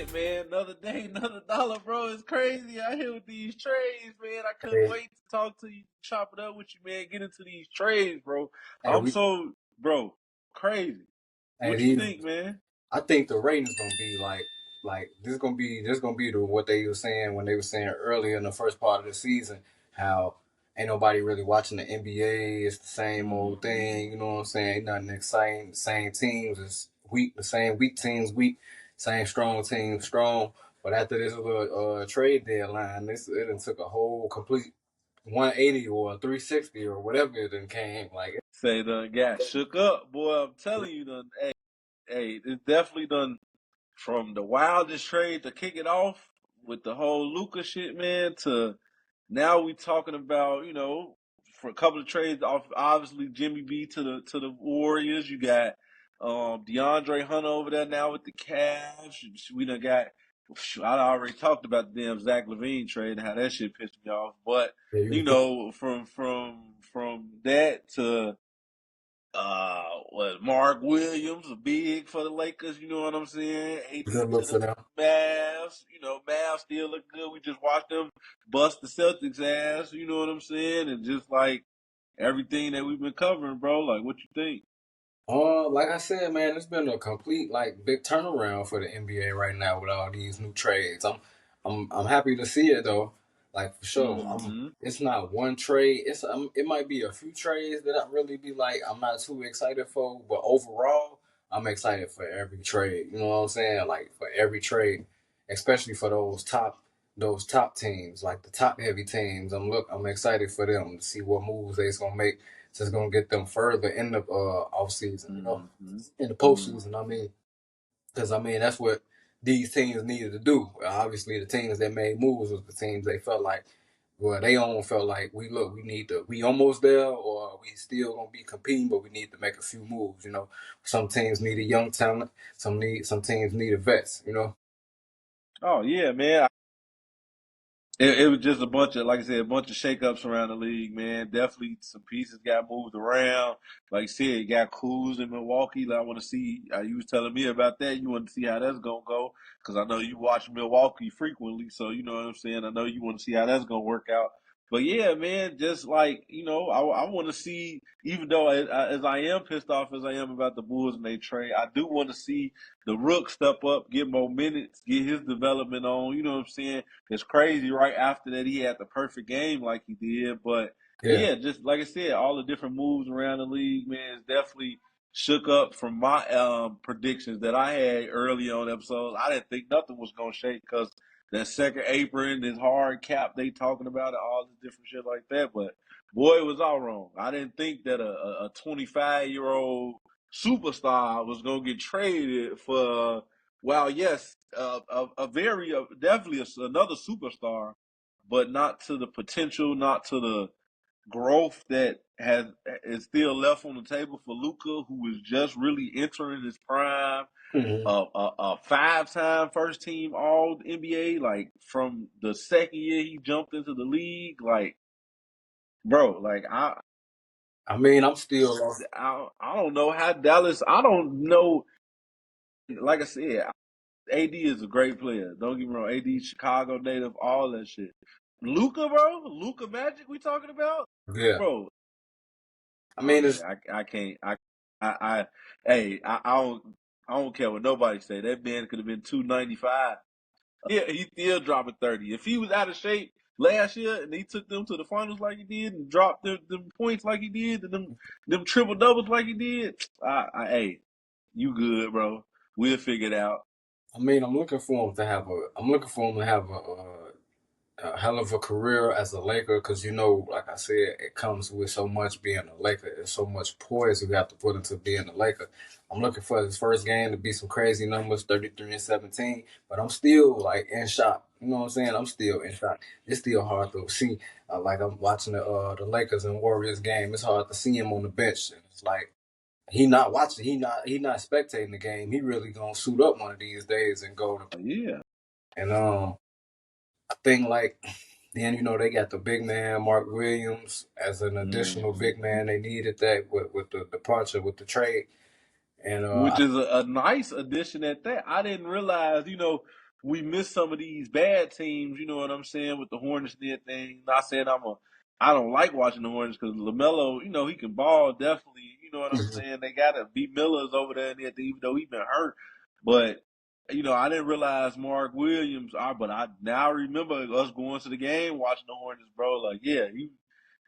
shit, man. Another day, another dollar, bro. It's crazy out here with these trades, man. I couldn't Hey, wait to talk to you, chop it up with you, man. Get into these trades, bro. hey, I'm we, so, bro, crazy. hey, What you these. think, man? I think the ratings gonna be like this gonna be what they were saying when they were saying earlier in the first part of the season how ain't nobody really watching the NBA. It's the same old Mm-hmm. thing. You know what I'm saying? Ain't nothing exciting. The same teams is weak. The same weak teams weak. Same strong teams strong. But after this little trade deadline, it done took a whole complete 180 or 360 or whatever it done came. Like Say done got shook up, boy. I'm telling you, done. Hey, it's definitely done. From the wildest trade to kick it off with the whole Luka shit, man, to now we talking about, for a couple of trades off obviously Jimmy B to the Warriors. You got DeAndre Hunter over there now with the Cavs. We done got I already talked about the damn Zach LaVine trade and how that shit pissed me off. But, from that to what Mark Williams, a big for the Lakers, you know what I'm saying? AD good to look the for them. Mavs, Mavs still look good. We just watched them bust the Celtics ass, you know what I'm saying? And just like everything that we've been covering, bro, like what you think? Like I said, man, it's been a complete like big turnaround for the NBA right now with all these new trades. I'm happy to see it though. Like for sure. Mm-hmm. It's not one trade. It might be a few trades that I really be like I'm not too excited for, but overall, I'm excited for every trade. You know what I'm saying? Like for every trade, especially for those top teams, like the top heavy teams. I'm excited for them to see what moves they's gonna make just gonna get them further in the off season, Mm-hmm. in the Mm-hmm. postseason. Because that's what these teams needed to do. Obviously, the teams that made moves was the teams they felt like, well, they all felt like we almost there, or we still gonna be competing, but we need to make a few moves. Some teams need a young talent, some teams need a vets. Oh yeah, man. It was just a bunch of, like I said, a bunch of shakeups around the league, man. Definitely some pieces got moved around. Like I said, got Kuz in Milwaukee. Like, I want to see. You was telling me about that. You want to see how that's gonna go because I know you watch Milwaukee frequently, so you know what I'm saying. I know you want to see how that's gonna work out. But yeah, man, just like I want to see. Even though as I am pissed off as I am about the Bulls and they trade, I do want to see the Rook step up, get more minutes, get his development on. You know what I'm saying? It's crazy. Right after that, he had the perfect game like he did. But Yeah, yeah, just like I said, all the different moves around the league, man, is definitely shook up from my predictions that I had early on episodes. I didn't think nothing was gonna shake because that second apron, this hard cap they talking about, and all this different shit like that. But boy, it was all wrong. I didn't think that a 25-year-old superstar was gonna get traded for. Well, yes, a very definitely another superstar, but not to the potential, not to the growth that has is still left on the table for Luka, who is just really entering his prime. hmm A 5-time first team All NBA, like from the second year he jumped into the league, like bro, like I'm still I don't know how Dallas. I don't know. Like I said, AD is a great player. Don't get me wrong. AD, Chicago native, all that shit. Luca, bro, Luca Magic, we talking about, yeah. bro. Oh It's yeah, I can't. I, hey, I don't care what nobody say. That man could have been 295. Yeah, he still dropping 30. If he was out of shape last year and he took them to the finals like he did and dropped them points like he did and them triple doubles like he did, hey, you good, bro? We'll figure it out. I'm looking for him to have a hell of a career as a Laker because like I said, it comes with so much being a Laker. There's so much poise you have to put into being a Laker. I'm looking for his first game to be some crazy numbers, 33-17, but I'm still like in shock. You know what I'm saying? I'm still in shock. It's still hard to see. Like I'm watching the Lakers and Warriors game. It's hard to see him on the bench. And it's like he not watching. He not spectating the game. He really gonna suit up one of these days and go to. Yeah. And I think like then they got the big man Mark Williams as an additional big Hmm. man. They needed that with the departure with the trade, and Which is a nice addition at that. I didn't realize, we miss some of these bad teams. You know what I'm saying with the Hornets and everything. Not saying I don't like watching the Hornets because LaMelo, he can ball definitely. You know what I'm saying? They got to beat Miller's over there and everything, even though he been hurt. But I didn't realize Mark Williams. But I now remember us going to the game watching the Hornets, bro. Like, yeah, he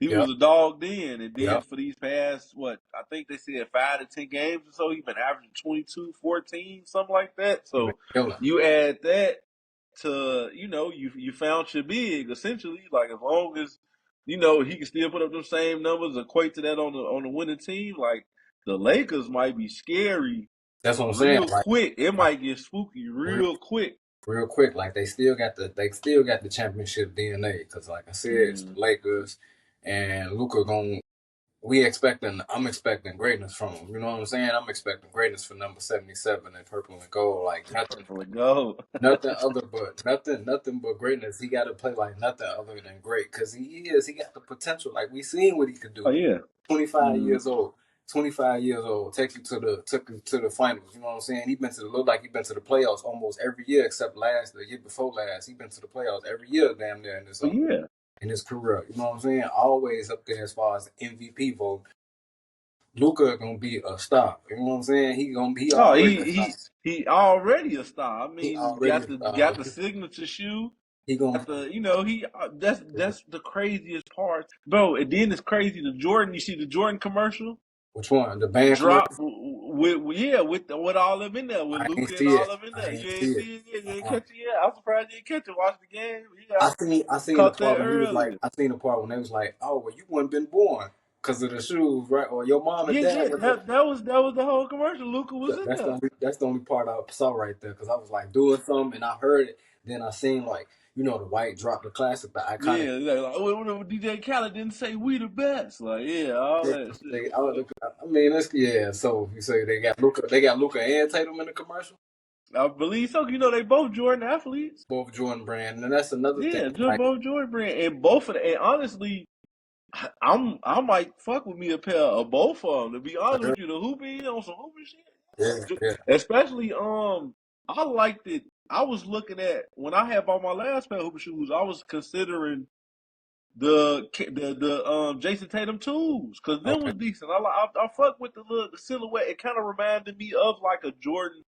Yep, was a dog then, and then yep. for these past I think they said 5 to 10 games or so, he's been averaging 22, 14, something like that. He been So killing. you add that to you found your big essentially. Like as long as he can still put up them same numbers, equate to that on the winning team. Like the Lakers might be scary That's what I'm saying. real quick. It might get spooky Real, real quick. real quick, like they still got the championship DNA. Because like I said, it's the Mm. Lakers and Luka going. I'm expecting greatness from him. You know what I'm saying? I'm expecting greatness for number 77 in purple and gold. Like nothing, Purple and gold. nothing but greatness. He got to play like nothing other than great because he got the potential. Like we seen what he could Oh do. yeah. 25 Mm. years old. 25 years old, took you to the finals. You know what I'm saying? He been to the look like he been to the playoffs almost every year except the year before last. He been to the playoffs every year, damn near Oh yeah. in his career. You know what I'm saying? Always up there as far as MVP vote. Luka gonna be a star. You know what I'm saying? He Oh, already a star. he already a star. I He mean, already a star. got the signature shoe. He gonna Got the he that's the craziest part, bro. And then it's crazy. The Jordan, you see the Jordan commercial which one? The band drop commercial? with all of them in there with I ain't Luca and see all it. of them in I there. ain't You see ain't it. see it yet. You ain't Uh-uh. catch it yet. I'm surprised you didn't catch it. Watch the game. Yeah, I seen the caught part that when he was like, earlier. I seen the part when they was like, oh, well, you wouldn't been born because of the shoes, right? Or your mom and Yeah, dad yeah. was. That was the whole commercial. Luca was in That's there. the only part I saw right there because I was like doing something and I heard it. Then I seen like the white drop, the classic, the iconic. Yeah, DJ Khaled didn't say we the best. Like, yeah, all that shit. I mean, yeah. So you say they got Luka and Tatum in the commercial, I believe so. They both Jordan athletes. both Jordan brand, and that's another thing. Yeah, Like, both Jordan brand, and both of the. And honestly, I might fuck with me a pair of both of them. To be honest with you, the hooping on some hooping yeah, shit. yeah, Especially I liked it. I was looking at when I had bought my last pair of hooping shoes. I was considering the Jason Tatum twos because them okay, was decent. I fuck with the silhouette. It kind of reminded me of like a Jordan,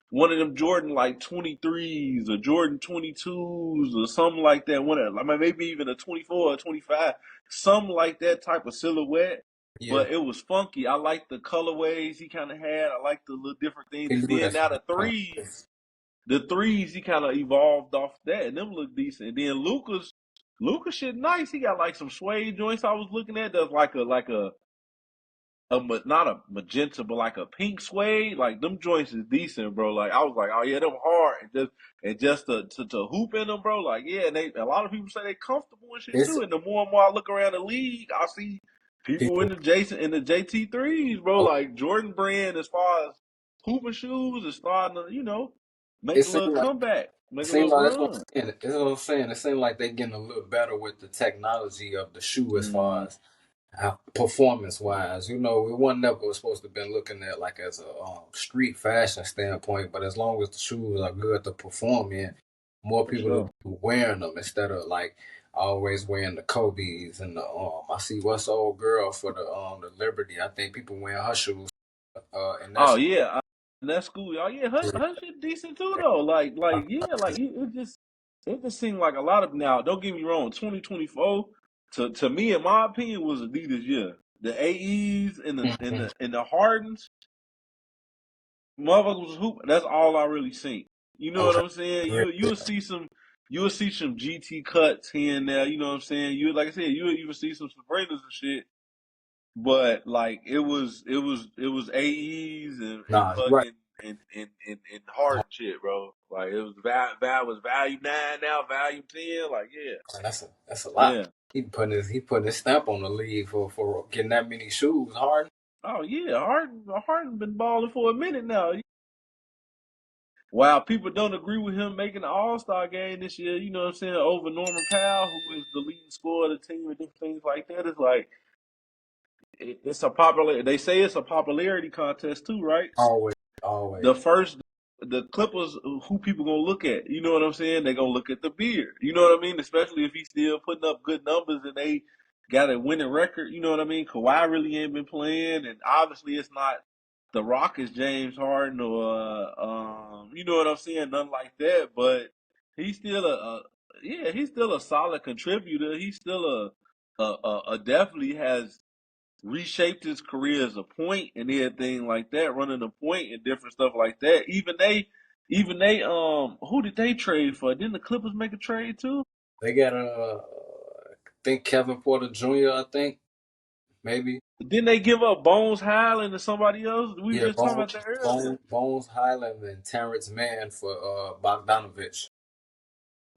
one of them Jordan like 23s or Jordan 22s or something like that. Maybe even a 24 or 25, something like that type of silhouette. yeah. But it was funky. I like the colorways he kind of had. I like the little different things. He And do then that now shit. the threes he kind of evolved off that, and them look decent. And then Lucas shit nice. He got like some suede joints I was looking at. That's not a magenta, but like a pink suede. Like them joints is decent, bro. Like I was like, oh yeah, them hard, and just to hoop in them, bro. Like yeah, and a lot of people say they comfortable and shit It's too. And the more and more I look around the league, I see people people. in the JT threes, bro. Like Jordan brand as far as hooping shoes is starting to It make a seems little like comeback, make it a seems little like that's what run. I'm saying. That's what I'm saying. It seems like they're getting a little better with the technology of the shoe as far Mm, as performance wise. We weren't never supposed to been looking at like as a street fashion standpoint, but as long as the shoes are good to perform in, more for people will sure. be wearing them instead of like always wearing the Kobe's and the I see what's the old girl for the Liberty. I think people wearing her shoes and Oh that's yeah, and that's cool. Oh yeah, her shit decent too though. Like yeah, like it just seemed like a lot of now. Don't get me wrong, 2024 to me in my opinion was Adidas year. The AEs and the Hardens, motherfuckers was hoop. That's all I really seen. You know what okay. I'm saying? Yeah, You'll see some GT cuts here and there. You know what I'm saying? You like I said, you'll even see some Sabrinas and shit. But like it was AEs and nah, you're right. fucking and hard shit, bro. Like it was was value 9 now, value 10. Like That's a lot. yeah. He putting his stamp on the league for getting that many shoes. Hard. Oh yeah, Harden been balling for a minute now. While people don't agree with him making the All Star game this year, you know what I'm saying, over Norman Powell, who is the leading scorer of the team and different things like that. It's like it's a popular. They say it's a popularity contest too, right? Always, always. The first the Clippers, who people gonna look at? You know what I'm saying? They're gonna look at the beard. You know what I mean? Especially if he's still putting up good numbers and they got a winning record. You know what I mean? Kawhi really ain't been playing, and obviously it's not the Rockets, James Harden, or you know what I'm saying? Nothing like that. But he's still yeah, he's still a solid contributor. He's still a definitely has reshaped his career as a point and everything like that, running the point and different stuff like that. Even they, who did they trade for? Didn't the Clippers make a trade too? They got I think Kevin Porter Jr. I think maybe. Didn't they give up Bones Highland to somebody else? We were Yeah, just talking about that earlier. Bones Highland and Terrence Mann for Bogdanovich.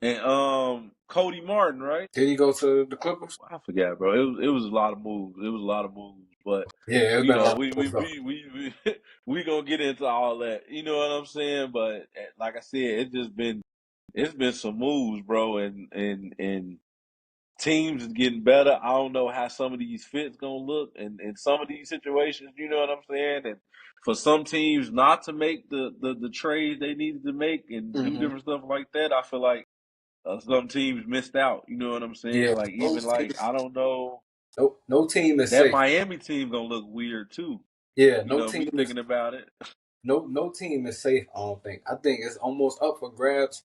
And Cody Martin, right? Did he go to the Clippers? I forgot, bro. It was a lot of moves. It was a lot of moves, but Yeah, it's you been a know, lot we of we moves though. we we gonna get into all that. You know what I'm saying? But like I said, it's been some moves, bro, and teams is getting better. I don't know how some of these fits gonna look in some of these situations. You know what I'm saying? And for some teams not to make the trades they needed to make and do Hmm. different stuff like that, I feel like some teams missed out. You know what I'm saying? Yeah, Like even those like teams, I don't know, no team is that safe. Miami team gonna look weird too. Yeah, You know, me thinking about it. no team is safe. I don't think. I think it's almost up for grabs.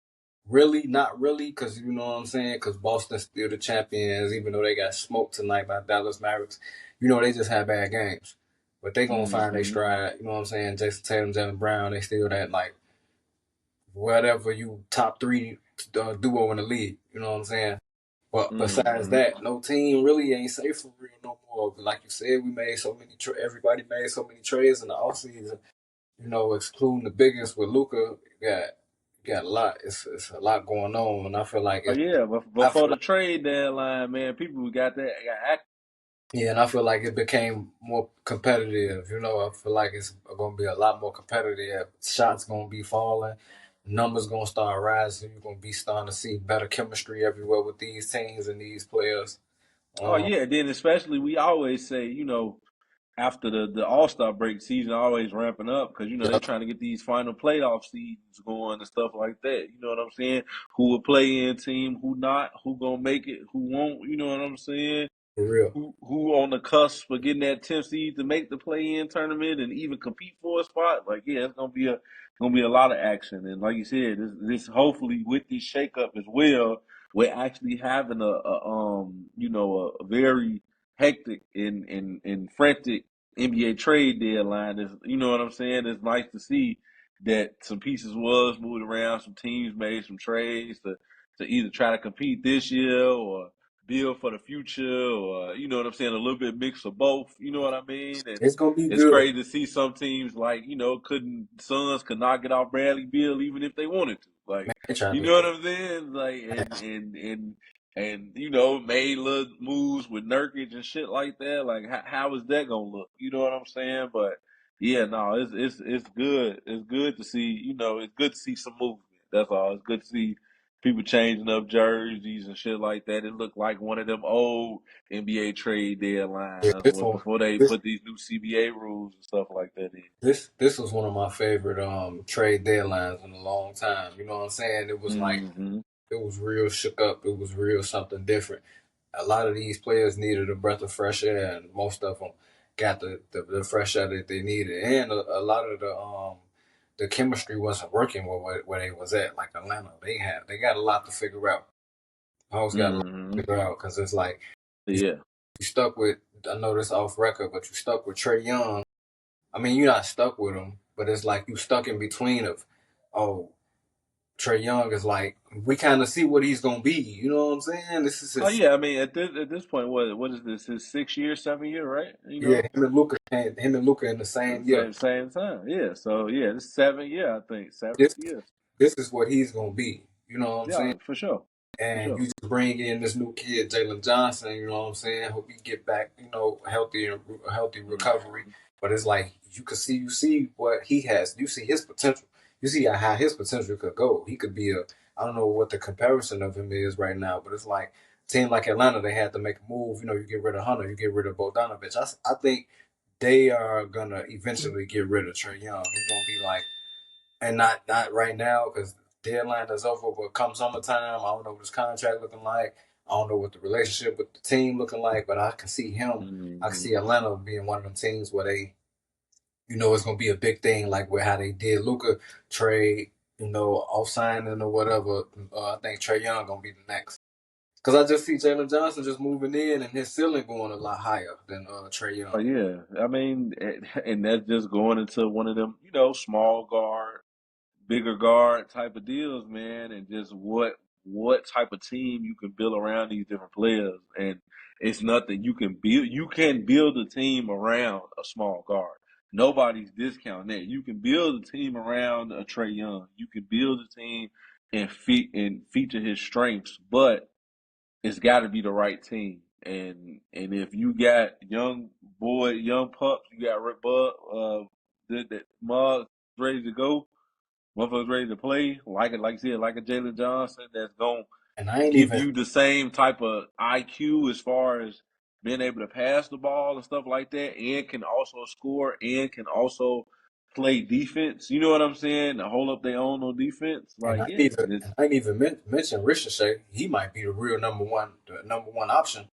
Really, not really, because you know what I'm saying. Because Boston's still the champions, even though they got smoked tonight by Dallas Mavericks. You know they just had bad games, but they gonna find their Hmm. stride. You know what I'm saying. Jason Tatum, Jalen Brown, they still that like whatever you top three duo in the league. You know what I'm saying. But besides Hmm. that, no team really ain't safe for real no more. Like you said, we made so many. Everybody made so many trades in the offseason. You know, excluding the biggest with Luka, you got a lot. It's a lot going on, and I feel like Oh it. yeah, but I before feel the like trade deadline, man, people got active. yeah, and I feel like it became more competitive. You know, I feel like it's going to be a lot more competitive. Shots going to be falling, numbers going to start rising. You're going to be starting to see better chemistry everywhere with these teams and these players. Oh Um, yeah, then especially we always say, after the All Star break season, always ramping up because they yeah, trying to get these final playoff seasons going and stuff like that. You know what I'm saying? Who will play in team, who not, who gonna make it, who won't. You know what I'm saying? for real. Who on the cusp of getting that 10th seed to make the play in tournament and even compete for a spot. Like yeah, it's gonna be a lot of action. And like you said, this hopefully with this shakeup as well, we're actually having a very hectic and frantic NBA trade deadline. Is you know what I'm saying? It's nice to see that some pieces was moved around, some teams made some trades to either try to compete this year or build for the future, or you know what I'm saying, a little bit mix of both. You know what I mean? And It's going to be it's good. crazy to see some teams like couldn't Suns could not get off Bradley Beal even if they wanted to. Like Man, they trying you to know what do I'm saying? Like man, and made little moves with Nurkic and shit like that. Like how is that gonna look? You know what I'm saying? But yeah, no, it's good. It's good to see. It's good to see some movement. That's all. It's good to see people changing up jerseys and shit like that. It looked like one of them old NBA trade yeah, deadlines before they this put these new CBA rules and stuff like that in. this was one of my favorite trade deadlines in a long time. You know what I'm saying? It was like Hmm. it was real shook up. It was real something different. A lot of these players needed a breath of fresh air, and most of them got the fresh air that they needed. And a lot of the chemistry wasn't working where they was at. Like Atlanta, they got a lot to figure out. Hawks got a lot Hmm. to figure out because it's like you, Yeah. you stuck with. I know this off record, but you stuck with Trae Young. I mean, you're not stuck with him, but it's like you stuck in between of, oh, Trae Young is like we kind of see what he's gonna be. You know what I'm saying? This is Oh his yeah. I mean, at this point, what is this? His 6 year, 7 year, right? yeah. Him and Luka in the same year. Same time. Yeah. So yeah, this 7 year, I think seventh This year. this is what he's gonna be. You know what I'm saying? Yeah, for sure. For And sure. you just bring in this new kid, Jalen Johnson. You know what I'm saying? Hope he get back, healthy and healthy recovery. Hmm. But it's like you see what he has. You see his potential. You see how high his potential could go. He could be a. I don't know what the comparison of him is right now, but it's like a team like Atlanta, they had to make a move. You get rid of Hunter, you get rid of Bogdanovich. I think they are gonna eventually get rid of Trae Young. He's gonna be like and not right now because deadline is over. But come summertime, I don't know what his contract looking like. I don't know what the relationship with the team looking like. But I can see him. I can Mm-hmm. see Atlanta being one of them teams where they, it's gonna be a big thing, like with how they did Luka Trade, off signing or whatever. I think Trae Young gonna be the next. Because I just see Jalen Johnson just moving in and his ceiling going a lot higher than Trae Oh Young. yeah, I mean, and that's just going into one of them, small guard, bigger guard type of deals, man, and just what type of team you can build around these different players. And it's nothing you can build. You can build a team around a small guard. Nobody's discounting that. You can build a team around a Trae Young. You can build a team and feature his strengths, but it's got to be the right team. And if you got young pups, you got Rick Bud, that Mug ready to go, motherfuckers ready to play, like I said, like a Jalen Johnson that's gonna And I ain't give even you the same type of IQ as far as being able to pass the ball and stuff like that, and can also score and can also play defense. You know what I'm saying? To hold up their own on defense. and Like, I yeah, ain't even and I ain't even mention Ricochet. He might be the real number one option.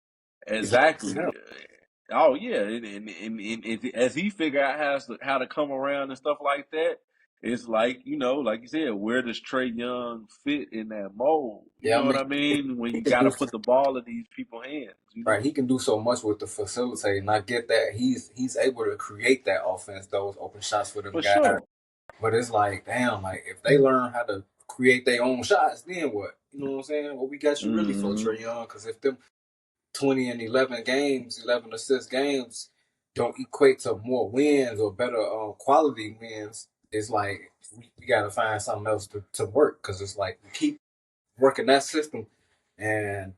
If you use exactly. him. Oh yeah, and as he figure out how to come around and stuff like that, it's like like you said, where does Trae Young fit in that mold? You Yeah, I know what mean I mean? When he you can got to do put the ball in these people's hands, right. He can do so much with the facilitating. I get that he's able to create that offense, those open shots for them for guys. sure. But it's like, damn, like if they learn how to create their own shots, then what? You know what I'm saying? Well, we got you really for Hmm. Trae Young because if them 20 and 11 games, 11 assist games don't equate to more wins or better quality wins, it's like we got to find something else to work because it's like we keep working that system and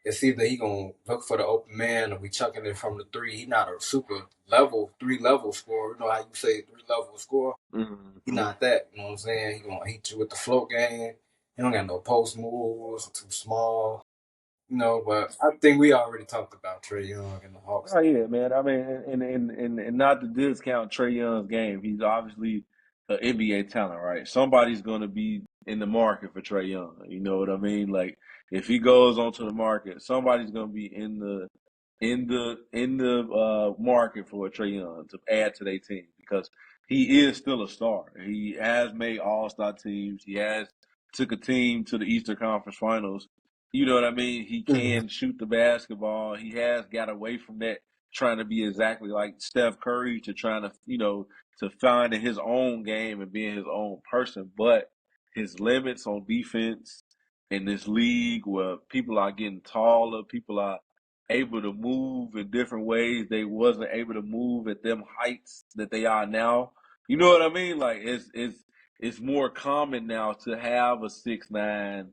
it's either he gonna look for the open man or we chucking it from the three. He not a super level 3 level scorer. You know how you say 3 level scorer? He Hmm. not that. You know what I'm saying? He gonna hit you with the float game. He don't got no post moves, too small. But I think we already talked about Trae Young and the Hawks. Oh yeah, man. I mean, and not to discount Trae Young's game. He's obviously an NBA talent, right? Somebody's going to be in the market for Trae Young. You know what I mean? Like if he goes onto the market, somebody's going to be in the market for Trae Young to add to their team because he is still a star. He has made All Star teams. He has took a team to the Eastern Conference Finals. You know what I mean? He Mm-hmm. can shoot the basketball. He has got away from that trying to be exactly like Steph Curry to trying to, to find his own game and being his own person. But his limits on defense in this league where people are getting taller, people are able to move in different ways they wasn't able to move at them heights that they are now. You know what I mean? Like it's more common now to have a 6'9",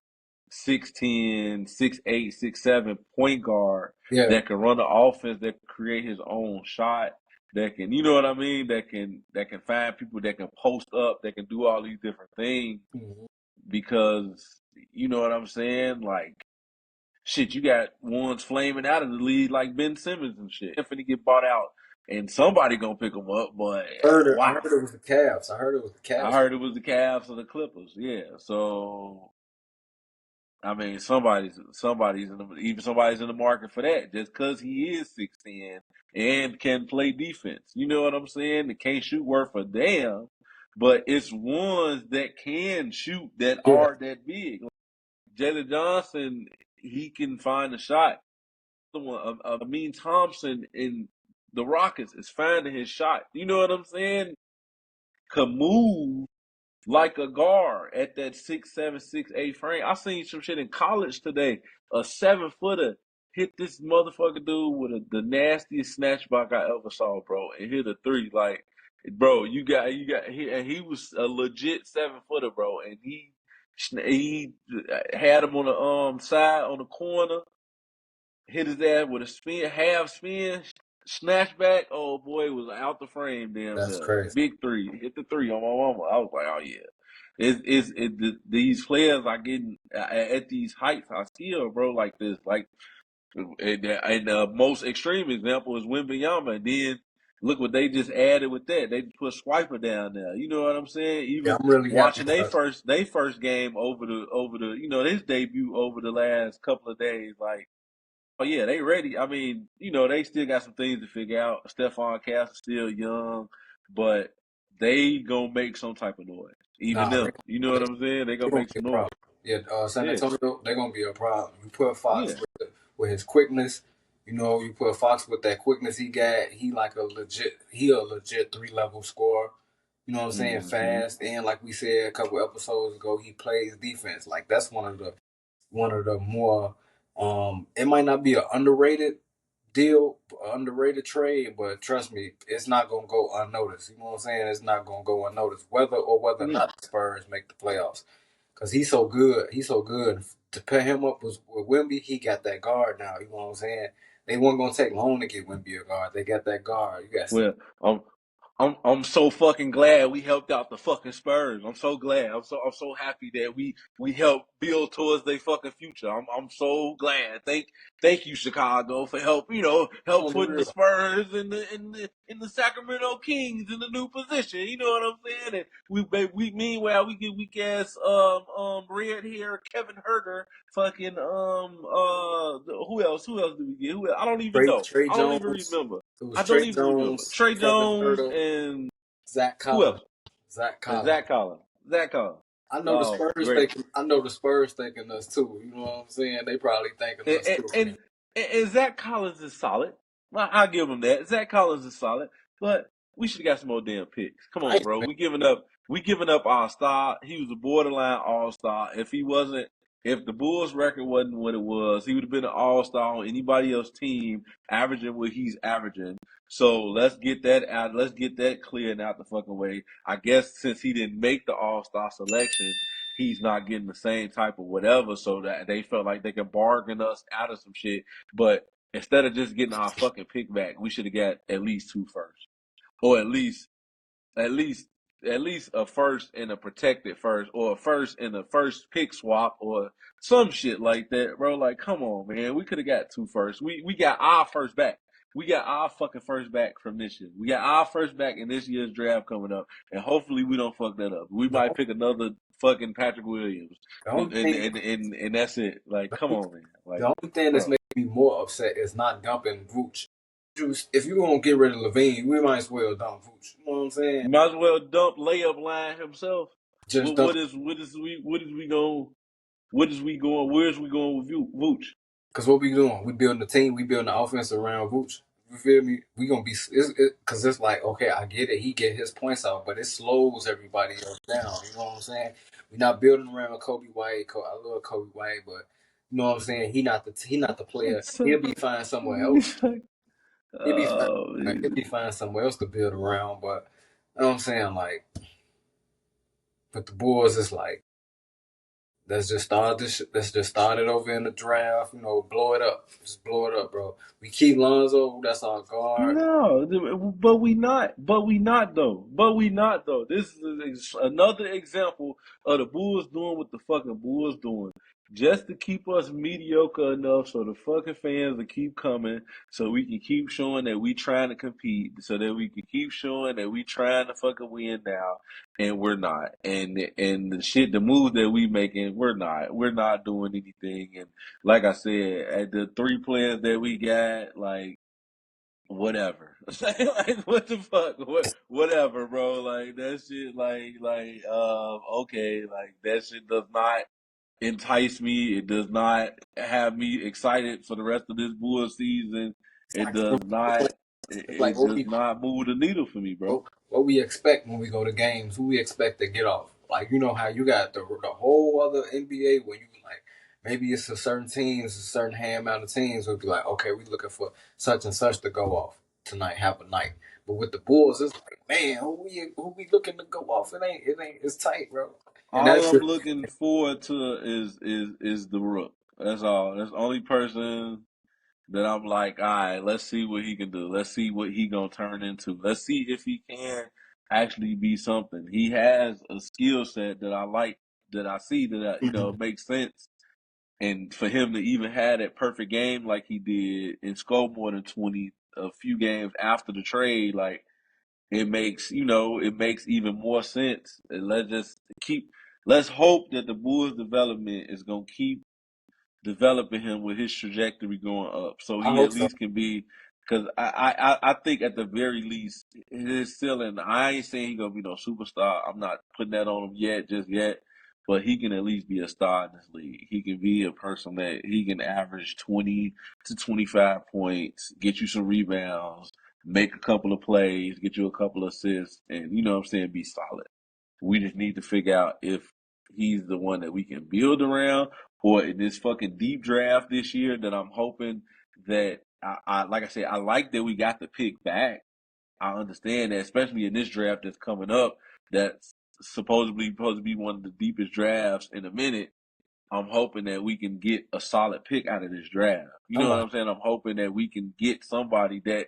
6'10", 6'8", 6'7" point guard Yeah. that can run the offense, that can create his own shot, that can, you know what I mean, that can find people, that can post up, that can do all these different things Mm-hmm. because you know what I'm saying? Like shit, you got ones flaming out of the league like Ben Simmons and shit. If he get bought out and somebody gonna pick him up, but I heard wow. it was the Cavs. I heard it was the I Cavs. heard it was the Cavs or the Clippers. Yeah. So I mean, somebody's in the market for that just because he is 6'10" and can play defense. You know what I'm saying? They can't shoot worth a damn, but it's ones that can shoot that Yeah. are that big. Like Jalen Johnson, he can find a shot. The one, Amin Thompson in the Rockets is finding his shot. You know what I'm saying? Could move like a guard at that 6'7", 6'8" frame. I seen some shit in college today. A 7-footer hit this motherfucker dude with the nastiest snatch block I ever saw, bro, and hit a three. Like, bro, he was a legit 7-footer, bro, and he had him on the side on the corner, hit his ass with a half spin, snatch back. Oh boy, it was out the frame, damn That's near. crazy. Big three, hit the three on my mama. I was like, oh yeah. These players are getting at these heights are still, bro, like this. Like, and the most extreme example is Wembanyama. And then look what they just added with that. They put Swiper down there. You know what I'm saying? Yeah, Even I'm really happy watching for us. they first game over the his debut over the last couple of days, like, oh yeah, they ready. I mean, they still got some things to figure out. Stephon Castle's still young, but they gonna make some type of noise. Even Nah, them. You know they, what I'm saying? They they gonna gonna make be some a problem. noise. Yeah, San Yeah. Antonio, they're gonna be a problem. You put Fox Yeah. with his quickness. You put Fox with that quickness he got. He a legit 3 level scorer. You know what I'm saying? Hmm. Fast, and like we said a couple episodes ago, he plays defense. Like that's one of the more it might not be an underrated deal, underrated trade, but trust me, it's not gonna go unnoticed. You know what I'm saying? It's not gonna go unnoticed, whether or Yeah. not the Spurs make the playoffs. Cause he's so good. He's so good. To pair him up with Wemby, he got that guard now. You know what I'm saying? They weren't gonna take long to get Wemby a guard. They got that guard. You got Well, I'm so fucking glad we helped out the fucking Spurs. I'm so glad. I'm so happy that we helped build towards their fucking future. I'm so glad. Thank you, Chicago, for help on the putting the real. Spurs in the Sacramento Kings in the new position. You know what I'm saying? And we meanwhile we get weak ass red hair Kevin Herter fucking who else do we get? I don't even Trey, know. Trey I don't even Jones. remember. It was I don't Trey even remember. Jones, Trey Kevin Jones Herter, and Zach who Collins. else? Zach And Collins. Zach Collins. Zach Collins. I know the Oh, Spurs great. thinking. I know the Spurs thinking us too. You know what I'm saying? They probably thinking And us and, too, man. and, and Zach Collins is solid. I'll give him that. Zach Collins is solid, but we should have got some more damn picks. Come I on, bro. We giving up our star. He was a borderline all star. If the Bulls record wasn't what it was, he would have been an all star on anybody else's team, averaging what he's averaging. So let's get that out. Let's get that cleared out the fucking way. I guess since he didn't make the all star selection, he's not getting the same type of whatever, so that they felt like they could bargain us out of some shit. But instead of just getting our fucking pick back, we should have got at least two firsts, or at least at least a first and a protected first, or a first and a first pick swap, or some shit like that, bro. Like, come on, man. We could have got two firsts. We got our first back. We got our fucking first back from this year. We got our first back in this year's draft coming up, and hopefully we don't fuck that up. We The, might pick another fucking Patrick Williams, the and only thing, and that's it. Like, the come only, on, man. the Like, only thing that's bro, making me more upset is not dumping Vooch. If you gonna get rid of Levine, we might as well dump Vooch. You know what I'm saying? you might as well dump layup line himself. Just What dump. what is what is we what is we going? What is we going? Where's we going with you, Vooch? Cause what we doing? We building the team. We building the offense around Vooch. You feel me? We gonna be because it's like, okay, I get it. He get his points out, but it slows everybody else down. You know what I'm saying? We not building around Kobe White. I love Kobe White, but you know what I'm saying? He not the player. It's He'll be fine somewhere else. like, He'll be fine. oh, He'll man. be fine somewhere else to build around. But you know what I'm saying? Like, but the Bulls is like, let's just start this. Let's just start it over in the draft. Blow it up. Just blow it up, bro. We keep Lonzo. That's our guard. No, but we not. But we not though. But we not though. This is another example of the Bulls doing what the fucking Bulls doing, just to keep us mediocre enough so the fucking fans will keep coming, so we can keep showing that we trying to compete, so that we can keep showing that we trying to fucking win now, and we're not. And the shit, the moves that we making, we're not. We're not doing anything. And like I said, at the three players that we got, like, whatever. Like, what the fuck? Whatever, bro. Like, that shit, okay. Like, that shit does not entice me. It does not have me excited for the rest of this bull season. It Like, does not. it's like It does not move the needle for me, bro. what we expect when we go to games. Who we expect to get off. Like, you know how you got the whole other NBA where you like maybe it's a certain teams, a certain hand amount of teams would be like, okay, we looking for such and such to go off tonight, have a night. But with the Bulls, it's like, man, who we looking to go off? It ain't it's tight, bro. And All that's I'm looking forward to is the Rook. That's all. That's the only person that I'm like, all right, let's see what he can do. Let's see what he gonna turn into. Let's see if he can actually be something. He has a skill set that I like, that I see that makes sense. And for him to even have that perfect game like he did and score more than 20, a few games after the trade, like it makes even more sense. And let's hope that the Bulls development is gonna keep developing him with his trajectory going up, so I he at hope so. least can be. Because I think at the very least his ceiling. I ain't saying he gonna be no superstar. I'm not putting that on him just yet. But he can at least be a star in this league. He can be a person that he can average 20 to 25 points, get you some rebounds, make a couple of plays, get you a couple of assists, and you know what I'm saying, be solid. We just need to figure out if he's the one that we can build around, or in this fucking deep draft this year that I'm hoping that I like I said, I like that we got the pick back. I understand that, especially in this draft that's coming up, that's supposed to be one of the deepest drafts in a minute. I'm hoping that we can get a solid pick out of this draft. You I'm know what like, I'm saying? I'm hoping that we can get somebody that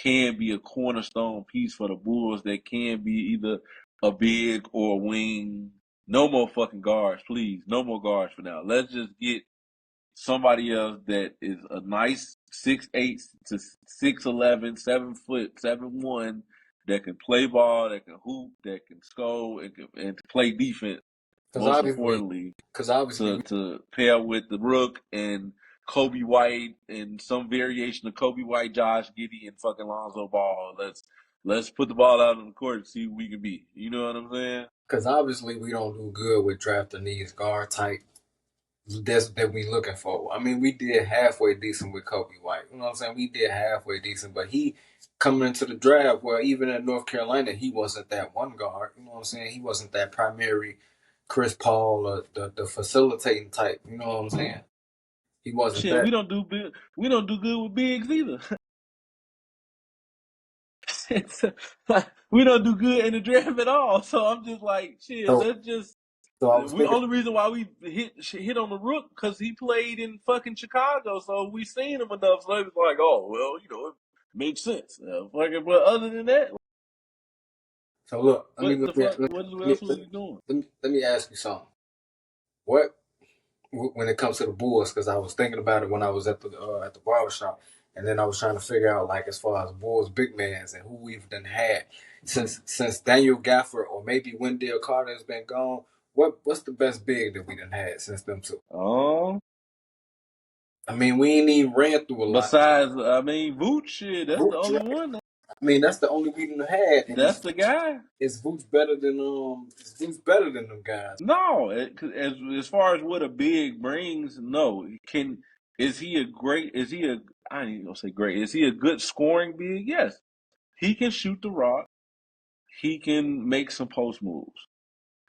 can be a cornerstone piece for the Bulls, that can be either a big or a wing. No more fucking guards, please. No more guards for now. Let's just get somebody else that is a nice 6'8" to 6'11", 7 foot, 7'1", that can play ball, that can hoop, that can score, and to play defense. because Most obviously, importantly, because obviously, to pair with the Rook and Kobe White and some variation of Kobe White, Josh Giddey, and fucking Lonzo Ball. Let's put the ball out on the court and see who we can be. You know what I'm saying? because obviously we don't do good with drafting these guard type that we looking for. I mean, we did halfway decent with Kobe White. You know what I'm saying? We did halfway decent, but he coming into the draft, well, even in North Carolina, he wasn't that one guard. You know what I'm saying? He wasn't that primary Chris Paul or the facilitating type. You know what I'm saying? He wasn't Shit, that. we don't do good with bigs either. We don't do good in the draft at all. So I'm just like, shit, So, let's just. so I was We thinking only reason why we hit on the Rook because he played in fucking Chicago, so we seen him enough. So it was like, oh well, it makes sense. Fucking, but other than that, So look, what the fuck? What else was we doing? let me ask you something. What when it comes to the Bulls? Because I was thinking about it when I was at the barbershop, and then I was trying to figure out like as far as Bulls big mans and who we've done had since Daniel Gafford or maybe Wendell Carter has been gone. What's the best big that we done had since them two? Um, I mean, we ain't even ran through a lot. besides, I mean, Vooch, shit, that's the Vooch, only right? one. I mean, that's the only we done had, and That's the guy. is Vooch better than is Vooch better than them guys? No, 'cause as far as what a big brings, no. Is he a great? Is he a? I ain't gonna say great. Is he a good scoring big? Yes, he can shoot the rock. He can make some post moves.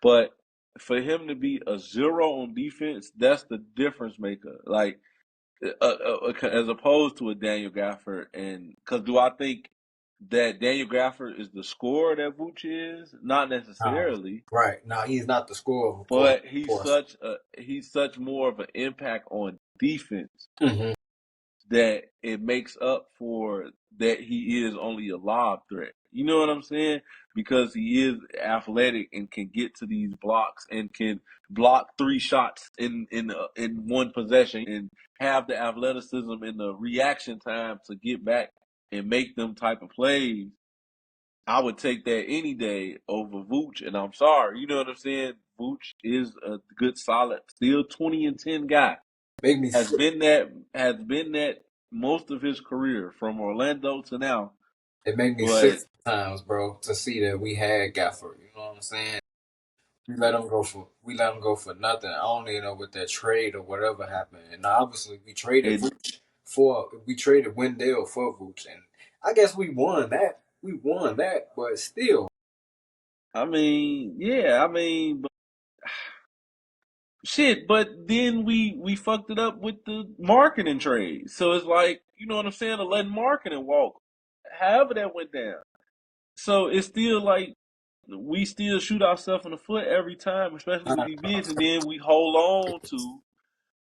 But for him to be a zero on defense, that's the difference maker. Like as opposed to a Daniel Gafford, and because do I think that Daniel Gafford is the scorer that Vooch is? Not necessarily. Right. Now he's not the scorer, of course. But he's such more of an impact on defense Mm-hmm. that it makes up for that he is only a lob threat. You know what I'm saying? Because he is athletic and can get to these blocks and can block 3 shots in one possession and have the athleticism and the reaction time to get back and make them type of plays. I would take that any day over Vooch, and I'm sorry. You know what I'm saying? Vooch is a good, solid, still 20-10 guy. Make me Has been that most of his career from Orlando to now. it made me sick But sometimes, bro, to see that we had Gafford. You know what I'm saying? We let him go for nothing. I don't even know what that trade or whatever happened. And obviously we traded it, Vooch we traded Wendell for Vooch, and I guess we won that. We won that, but still, I mean, yeah, I mean, but shit. But then we fucked it up with the marketing trade. So it's like, you know what I'm saying? To letting marketing walk. However that went down. So it's still like we still shoot ourselves in the foot every time, especially with these bigs, and then we hold on to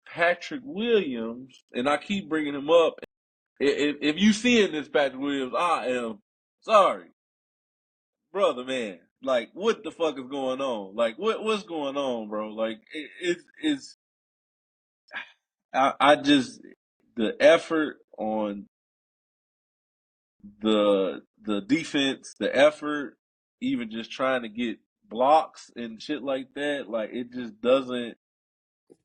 Patrick Williams, and I keep bringing him up. If you see in this Patrick Williams, I am sorry, brother, man. Like, what the fuck is going on? Like, what's going on, bro? Like, it's I just the effort on the defense, the effort, even just trying to get blocks and shit like that. Like it just doesn't.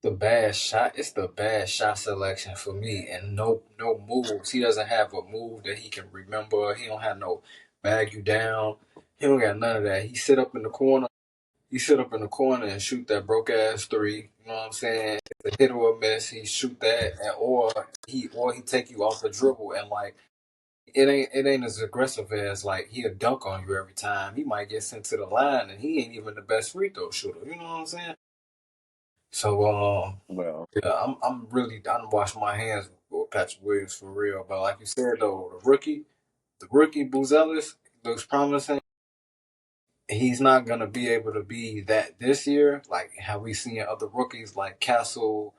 The bad shot. It's the bad shot selection for me, and no moves. He doesn't have a move that he can remember. He don't have no bag you down. He don't got none of that. He sit up in the corner. He sit up in the corner and shoot that broke ass three. You know what I'm saying? It's a hit or a miss. He shoot that, and or he take you off the dribble, and like it ain't as aggressive as like he'll dunk on you every time. He might get sent to the line, and he ain't even the best free throw shooter. You know what I'm saying? So Well, yeah, I'm really I don't wash my hands with Patrick Williams for real. But like you said though, the rookie Buzelis looks promising. He's not gonna be able to be that this year, like how we seen other rookies like Castle,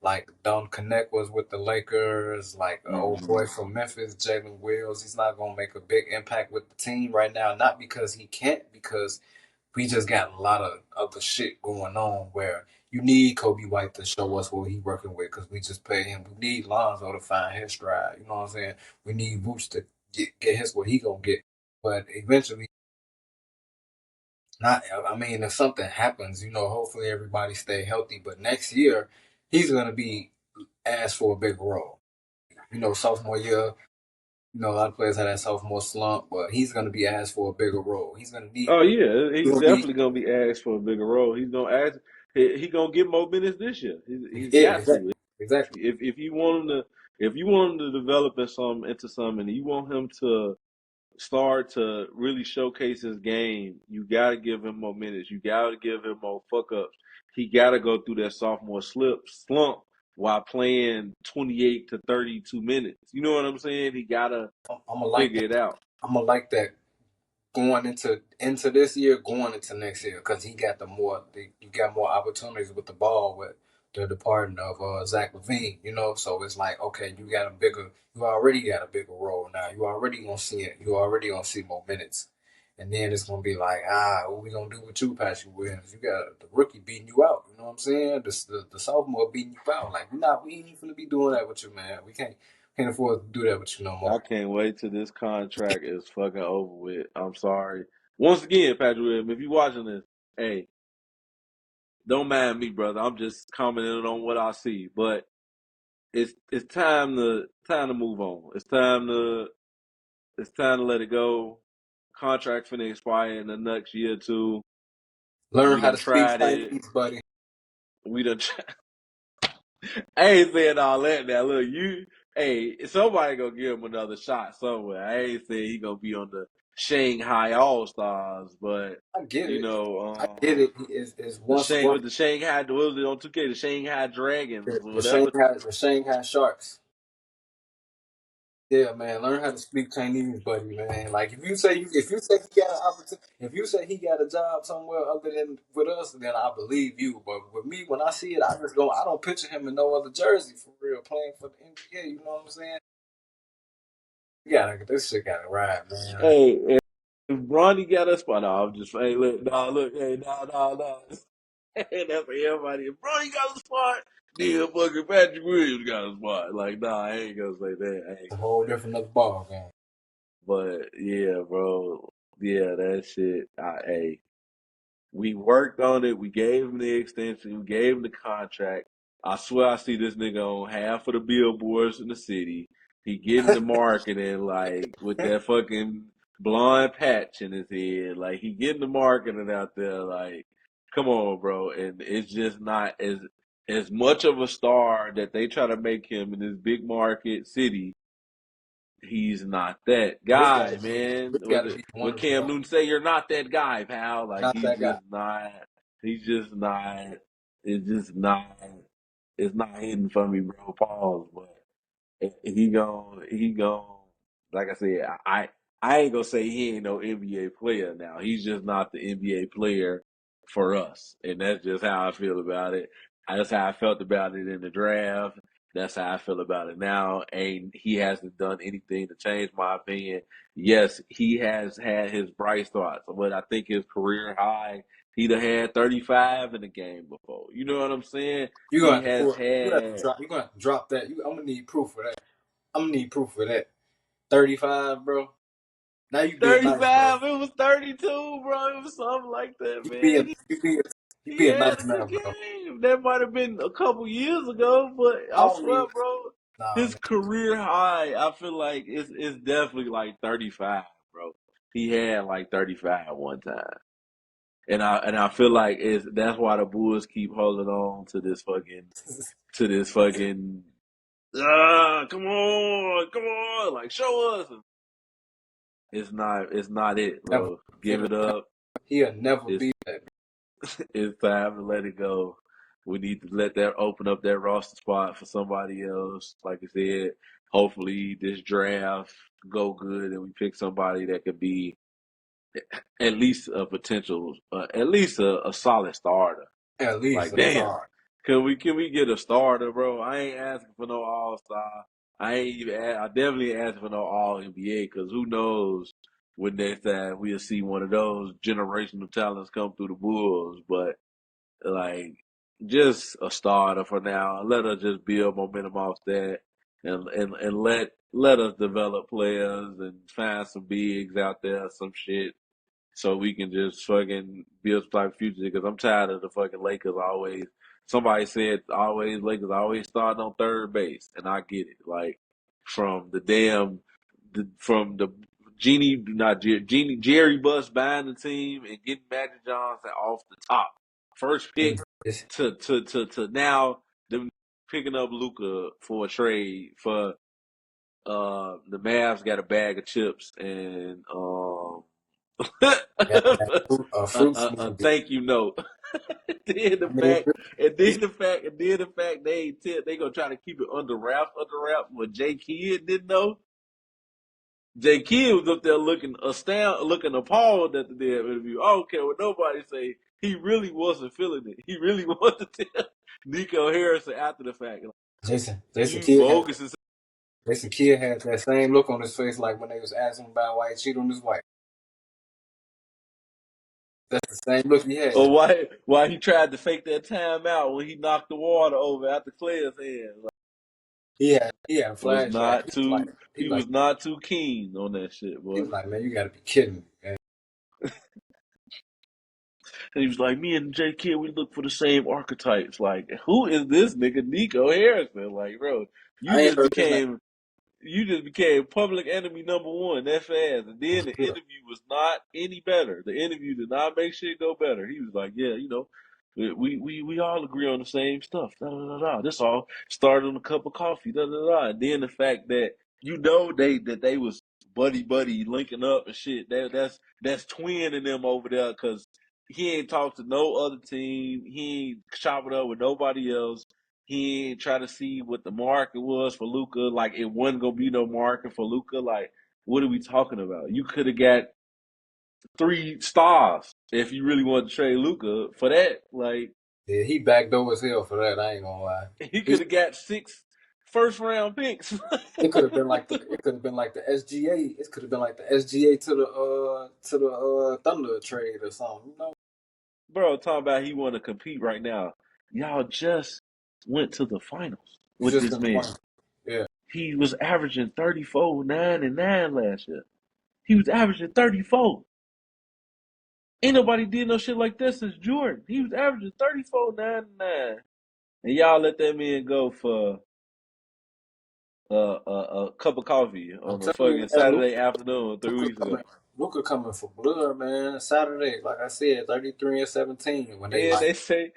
like Don Connect was with the Lakers, like an old boy hmm from Memphis, Jalen Wills. He's not gonna make a big impact with the team right now. Not because he can't, because we just got a lot of other shit going on where you need Kobe White to show us what he working with because we just paid him. We need Lonzo to find his stride. You know what I'm saying? We need Vooch to get his what he gonna get. But eventually, not. I mean, if something happens, hopefully everybody stay healthy. But next year, he's gonna be asked for a big role. Sophomore year. A lot of players had that sophomore slump, but he's gonna be asked for a bigger role. He's gonna need. oh yeah, He's he's gonna be. definitely gonna be asked for a bigger role. He's gonna ask. He gonna get more minutes this year. He's Yeah, got to. exactly, exactly. If you want him to, if you want him to develop into something, and you want him to start to really showcase his game, you got to give him more minutes. You got to give him more fuck ups. He got to go through that sophomore slump while playing 28 to 32 minutes. You know what I'm saying? He got to I'm gonna like figure that. it out. I'm gonna like that going into this year, going into next year, because you got more opportunities with the ball with the departing of Zach LaVine. So it's like okay, you already got a bigger role now. You already gonna see it. You already gonna see more minutes, and then it's gonna be like what we gonna do with you, Patrick Williams? You got the rookie beating you out. You know what I'm saying? The sophomore beating you out. Like we ain't gonna be doing that with you, man. We can't afford to do that with you no I more. can't wait till this contract is fucking over with. I'm sorry. Once again, Patrick Williams, if you watching this, hey, don't mind me, brother. I'm just commenting on what I see. But it's time to move on. It's time to let it go. Contract finna expire in the next year or two. Learn We how done to speak tried it. Chinese, buddy. We done. I ain't saying all that now. Look, hey, somebody gonna give him another shot somewhere. I ain't saying he gonna be on the Shanghai All Stars, but I get you it. I know, get it. Is once With the Shanghai, what was it on 2K? The Shanghai Dragons, the whatever. Shanghai Sharks. Yeah, man. Learn how to speak Chinese, buddy, man. Like if you say he got an opportunity, if you say he got a job somewhere other than with us, then I believe you. But with me, when I see it, I don't picture him in no other jersey for real playing for the NBA. You know what I'm saying? This shit gotta ride, man. Hey, if Bronny got a spot, no, I'm just hey, look, hey, nah. Hey, that's for everybody. If Bronny got a spot, then fucking Patrick Williams got a spot. Like, nah, I ain't gonna say that. I ain't It's a gonna whole say different that. other ball game. But yeah, bro. Yeah, that shit. Hey, we worked on it. We gave him the extension. We gave him the contract. I swear I see this nigga on half of the billboards in the city. He getting the marketing like with that fucking blonde patch in his head. Like he getting the marketing out there. Like, come on, bro. And it's just not as much of a star that they try to make him in this big market city. He's not that guy, man. It's gotta be one What of the Cam ones. Newton say? You're not that guy, pal. Like Not he's that guy. just not. He's just not. It's just not. It's not hitting for me, bro. Pause. But he gon' like I said, I ain't gonna say he ain't no NBA player now. He's just not the NBA player for us. And that's just how I feel about it. That's how I felt about it in the draft. That's how I feel about it now. And he hasn't done anything to change my opinion. Yes, he has had his bright spots, but I think his career high, he'd have had 35 in the game before. You know what I'm saying? You're gonna He have to has pull. You have to had drop. You're gonna have to drop that. I'm gonna need proof for that. I'm gonna need proof for that. 35, bro. Now you being nice, bro. 35. It was 32, bro. It was something like that, You man. being you being you He being had nice a now, good bro. game. That might have been a couple years ago, but I I don't swear, even. bro, Nah, his man. career high, I feel like it's definitely like 35, bro. He had like 35 one time. And I feel like that's why the Bulls keep holding on to this fucking come on, like show us. It's not it, Never. bro. Give it up. He'll never It's be that. it's time to let it go. We need to let that open up that roster spot for somebody else. Like I said, hopefully this draft go good and we pick somebody that could be at least a potential, at least a solid starter. At least Like, a damn, star. can we get a starter, bro? I ain't asking for no All Star. I definitely ain't asking for no All NBA because who knows when next time we'll see one of those generational talents come through the Bulls. But like, just a starter for now. Let us just build momentum off that, and let us develop players and find some bigs out there, some shit so we can just fucking build some type of future. Because I'm tired of the fucking Lakers always. Somebody said always Lakers always starting on third base, and I get it. Like from from the Genie, not Genie, Jerry Buss buying the team and getting Magic Johnson off the top, first pick It's to now them picking up Luka for a trade for the Mavs got a bag of chips and got a fruit a smoothie. thank you note. then the I mean, fact, and it's, then the fact they gonna try to keep it under wraps, What J Kidd didn't know. J Kidd was up there looking astounded, looking appalled at the damn interview. I don't care what nobody say. He really wasn't feeling it. He really wanted to tell Nico Harrison after the fact. Like, Jason you Kidd had bogus as that same look on his face like when they was asking about why he cheated on his wife. That's the same look he had. or why he tried to fake that timeout when he knocked the water over after Claire's hand. Like, He had a was flashback. not too He he was like was not too keen on that shit, he boy. was like, man, you got to be kidding me. Man. And he was like, me and J Kidd, we look for the same archetypes. Like, who is this nigga Nico Harrison? Like, bro, you I ain't just heard his name. became you just became public enemy number one that fast. And then the Yeah. interview was not any better. The interview did not make shit go better. He was like, yeah, we all agree on the same stuff. Da, da, da, da. This all started on a cup of coffee. Da, da, da. And then the fact that they was buddy linking up and shit. That's twinning them over there because he ain't talked to no other team. He ain't chopping up with nobody else. He ain't try to see what the market was for Luka. Like it wasn't gonna be no market for Luka. Like what are we talking about? You could have got 3 stars if you really wanted to trade Luka for that. Like Yeah, he backdoor as hell for that. I ain't gonna lie. he He could have got 6 first round picks. it could have been like the SGA. It could have been like the SGA to the Thunder trade or something. You know, Bro, talking about he want to compete right now. Y'all just went to the finals you with just this in the man. final. Yeah, He was averaging 34, 9, and 9 last year. He was averaging 34. Ain't nobody did no shit like that since Jordan. He was averaging 34, 9, and 9. And y'all let that man go for a cup of coffee I'm on a telling you, fucking man. Saturday afternoon 3 weeks ago. Luka coming for blood, man. Saturday, like I said, 33-17. When they And like they say,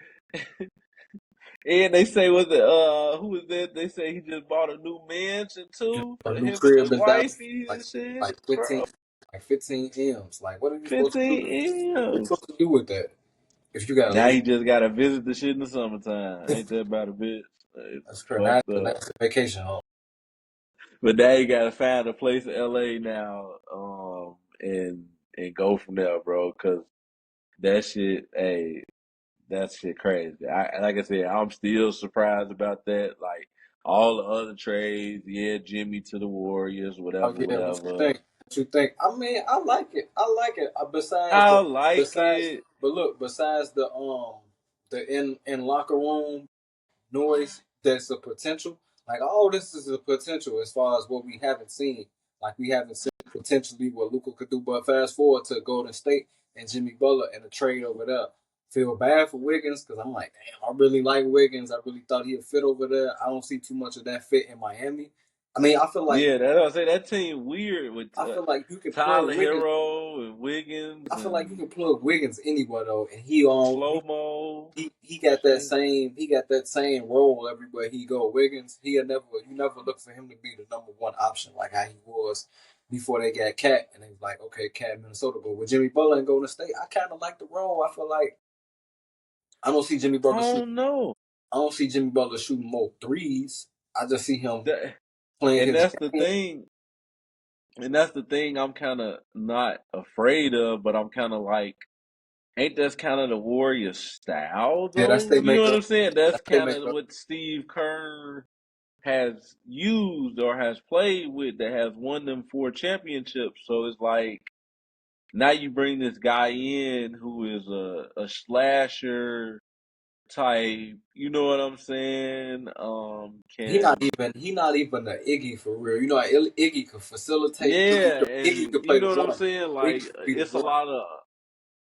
and they say, was it, who was that? They say he just bought a new mansion too a for new him and his crib in Dallas, wifey like and shit. like Bro, 15, like 15 M's. Like, what are you supposed to do? 15 What are you M's. supposed to do with that? If you got to Now leave, he just got to visit the shit in the summertime. Ain't that about a bitch? It's that's correct. fucked Now up. it's a vacation home. But now you gotta find a place in LA now, and go from there, bro. Cause that shit, hey, that shit crazy. Like I said, I'm still surprised about that. Like all the other trades, yeah, Jimmy to the Warriors, Oh whatever, yeah, what you whatever. think? What you think? I mean, I like it. I like it. I like it. But look, besides the in locker room noise, that's a potential. Like all this is a potential as far as what we haven't seen. like we haven't seen potentially what Luka could do. But fast forward to Golden State and Jimmy Butler and the trade over there. Feel bad for Wiggins because I'm like, damn, I really like Wiggins. I really thought he'd fit over there. I don't see too much of that fit in Miami. I mean, Yeah, that's what I say. That team weird with I feel like you can plug Tyler Wiggins. Hero and Wiggins I feel like you and can plug Wiggins anywhere though, and Slow Mo. he got that same role everywhere he go. Wiggins, you never look for him to be the number one option like how he was before they got Cat, and they was like, okay, Cat Minnesota, but with Jimmy Butler and Golden State, I kind of like the role. I feel like I don't see Jimmy I Butler shoot. don't know. I don't see Jimmy Butler shooting more threes. I just see him That, playing and his that's the game. thing. And that's the thing I'm kind of not afraid of, but I'm kind of like, ain't that's kind of the Warriors style Yeah, that's though? they You know what makeup. I'm saying? That's That's they kind of makeup. what Steve Kerr has used or has played with that has won them 4 championships. So it's like now you bring this guy in who is a slasher type. You know what I'm saying? Can He not even the Iggy for real. You know, how Iggy could facilitate. yeah, Iggy and could you play know the what I'm one. saying? Iggy Like could be the it's a one. lot of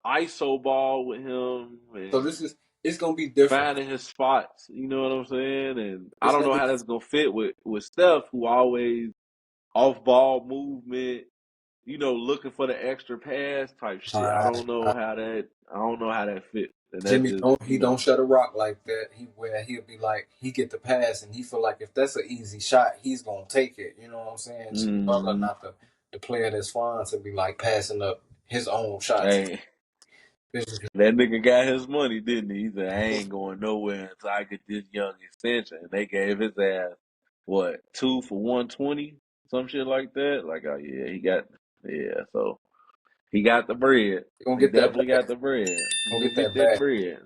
ISO ball with him So and this is it's gonna be different. finding his spots. You know what I'm saying? And I This don't know nigga, how that's gonna fit with Steph, who always off ball movement. You know, looking for the extra pass type shit. I uh, don't know how that. I don't know how that fits. And that's Jimmy just don't you he don't know. shut a rock like that. He'll be like he get the pass and he feel like if that's an easy shot, he's gonna take it. You know what I'm saying? Jimmy Butler Mm, not the player that's fine to be like passing up his own shots. hey, that nigga got his money, didn't he? He said, I ain't going nowhere until I get this young extension. And they gave his ass, what, 2 for 120? Some shit like that? Like, oh, yeah, yeah, so he got the bread. He gonna He get that definitely bag. got the bread. He Gonna gonna get get that that bag. bread.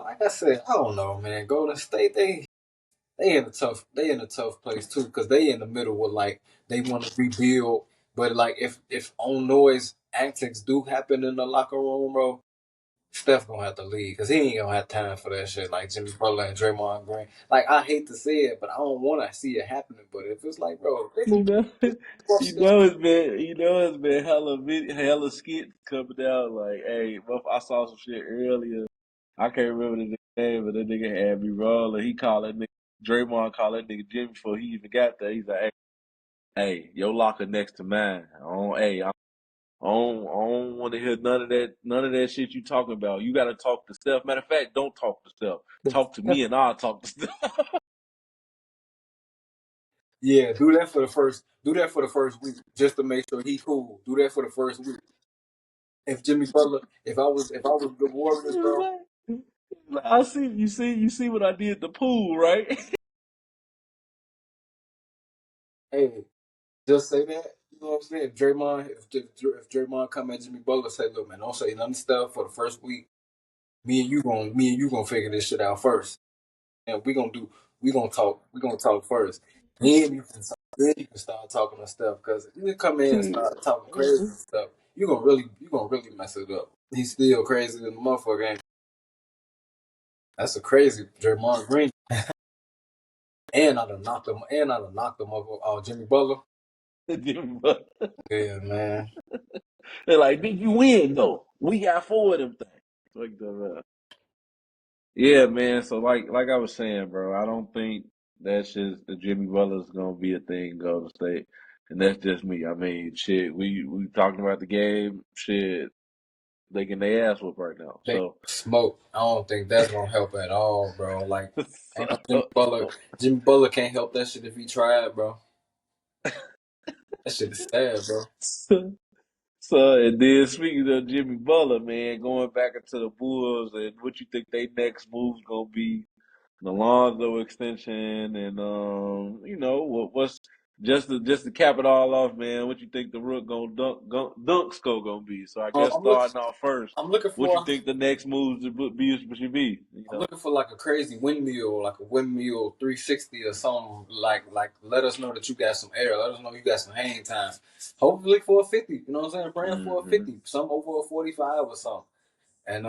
Like I said, I don't know, man. Golden State, they in a tough place too because they in the middle with like they want to rebuild, but like if on noise antics do happen in the locker room, bro, Steph gonna have to leave because he ain't gonna have time for that shit. Like Jimmy Butler and Draymond Green. Like I hate to say it, but I don't want to see it happening. But if it's like, bro, they You move know, across this. it's been hella skits coming out. Like, hey, I saw some shit earlier. I can't remember the name, but that nigga had me rolling. He called that nigga Draymond called that nigga Jimmy before he even got there. He's like, hey, your locker next to mine. I don't want to hear none of that shit you talking about. You got to talk to Steph. Matter of fact, don't talk to Steph. Talk to me, and I'll talk to Steph. Yeah, do that for the first. Do that for the first week just to make sure he cool. Do that for the first week. If Jimmy Butler, if I was the Warriors, bro, I see you see what I did the pool, right? hey, just say that. You know what I'm saying? If Draymond come at Jimmy Butler, say, look, man, don't say nothing stuff for the first week. Me and you gonna figure this shit out first, and we gonna talk first. Then you can start talking to stuff because if you come in and start talking crazy and stuff, you gonna really mess it up. He's still crazy than the motherfucker. Ain't he? That's a crazy Draymond Green, and I'd have knocked him up. Oh, Jimmy Butler. Yeah, man. They're like, did you win though? We got 4 of them things. Like the yeah, man. So like I was saying, bro, I don't think that's just the Jimmy Butler's gonna be a thing in Golden State, and that's just me. I mean, shit, we talking about the game, shit, they getting their ass whooped right now. They So, smoke. I don't think that's gonna help at all, bro. Like, ain't no Jimmy Butler. so, Jimmy Butler can't help that shit if he tried, bro. That shit is sad, bro. so, and then speaking of Jimmy Butler, man, going back into the Bulls and what you think they next move's gonna be, the Lonzo extension, and what's just to cap it all off, man. What you think the Rook dunk score gonna be? So I guess I'm looking. starting off first, I'm looking what you for. think the next moves should be? You I'm know. looking for like a crazy windmill, like a windmill 360 or something. Like let us know that you got some air. Let us know you got some hang time. Hopefully for a 50. You know what I'm saying? Praying for a Hmm. 50, some over a 45 or something. And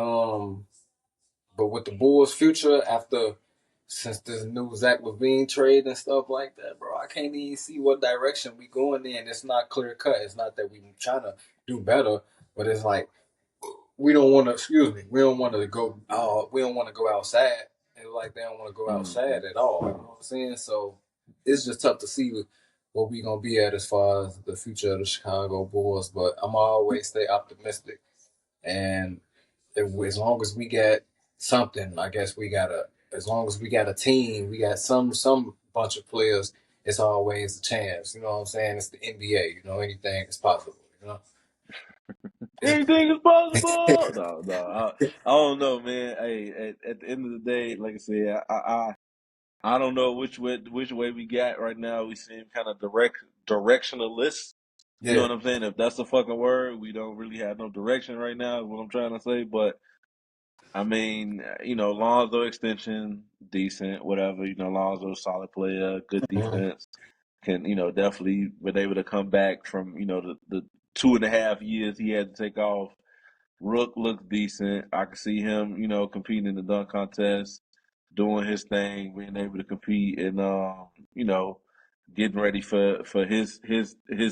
but with the Bulls' future after since this new Zach LaVine trade and stuff like that, bro, I can't even see what direction we going in. It's not clear cut. It's not that we trying to do better, but it's like we don't want to. Excuse me, we don't want to go. We don't want to go outside. It's like they don't want to go Mm-hmm. outside at all. You know what I'm saying? So it's just tough to see what we gonna be at as far as the future of the Chicago Bulls. But I'm always stay optimistic, and as long as we get something, I guess we gotta. As long as we got a team, we got some bunch of players. It's always a chance. You know what I'm saying? It's the NBA. You know, anything is possible. You know. Anything is possible. I don't know, man. Hey, at the end of the day, like I said, I don't know which way we got right now. We seem kind of directionalist. You know Yeah. what I'm saying? If that's the fucking word, we don't really have no direction right now. Is what I'm trying to say. But I mean, Lonzo extension, decent, whatever. Lonzo solid player, good Mhm. defense. Can definitely been able to come back from the 2.5 years he had to take off. Rook looks decent. I can see him, competing in the dunk contest, doing his thing, being able to compete, and you know, getting ready for his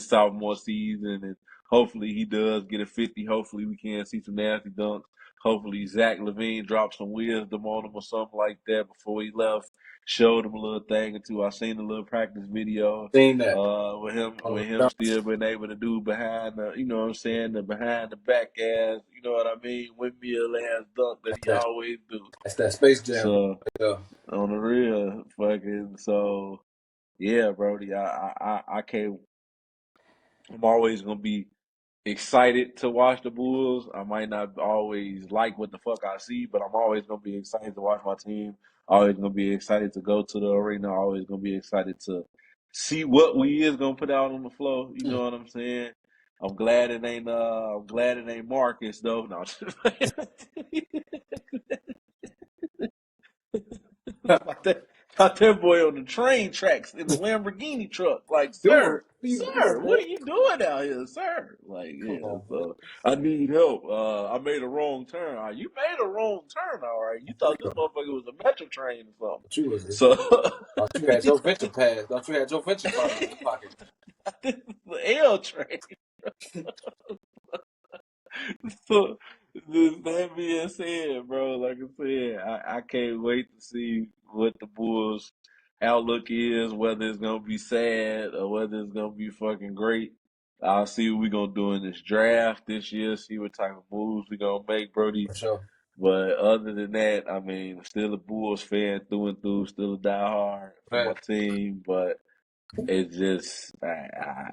sophomore season, and hopefully he does get a 50. Hopefully we can see some nasty dunks. Hopefully Zach LaVine dropped some wisdom on him or something like that before he left. Showed him a little thing or two. I seen a little practice video Seen that. with him still being able to do behind the, what I'm saying, the behind the back ass, you know what I mean, windmill ass dunk that he That's always do. that's that Space Jam So right there. on the real, fucking, so yeah, Brody, I can't. I'm always gonna be excited to watch the Bulls. I might not always like what the fuck I see, but I'm always gonna be excited to watch my team. Always gonna be excited to go to the arena. Always gonna be excited to see what we is gonna put out on the floor. You know what I'm saying? I'm glad it ain't Marcus though. No, got that boy on the train tracks in the Lamborghini truck. Like, Doing sir, what are you sir, doing, what man? are you doing out here, sir? Like, Come yeah, on, man. so I need help. I made a wrong turn. You made a wrong turn, all right. You thought this Real. motherfucker was a metro train or But you was something. thought you had your venture pass. Thought you had your venture fund in your pocket. This is the L train. So, that being said, bro, like I said, I can't wait to see what the Bulls' outlook is, whether it's gonna be sad or whether it's gonna be fucking great. I'll see what we're gonna do in this draft this year, see what type of moves we're gonna make, Brody. For sure. But other than that, I mean, still a Bulls fan through and through, still a diehard for my But team, but it's just, I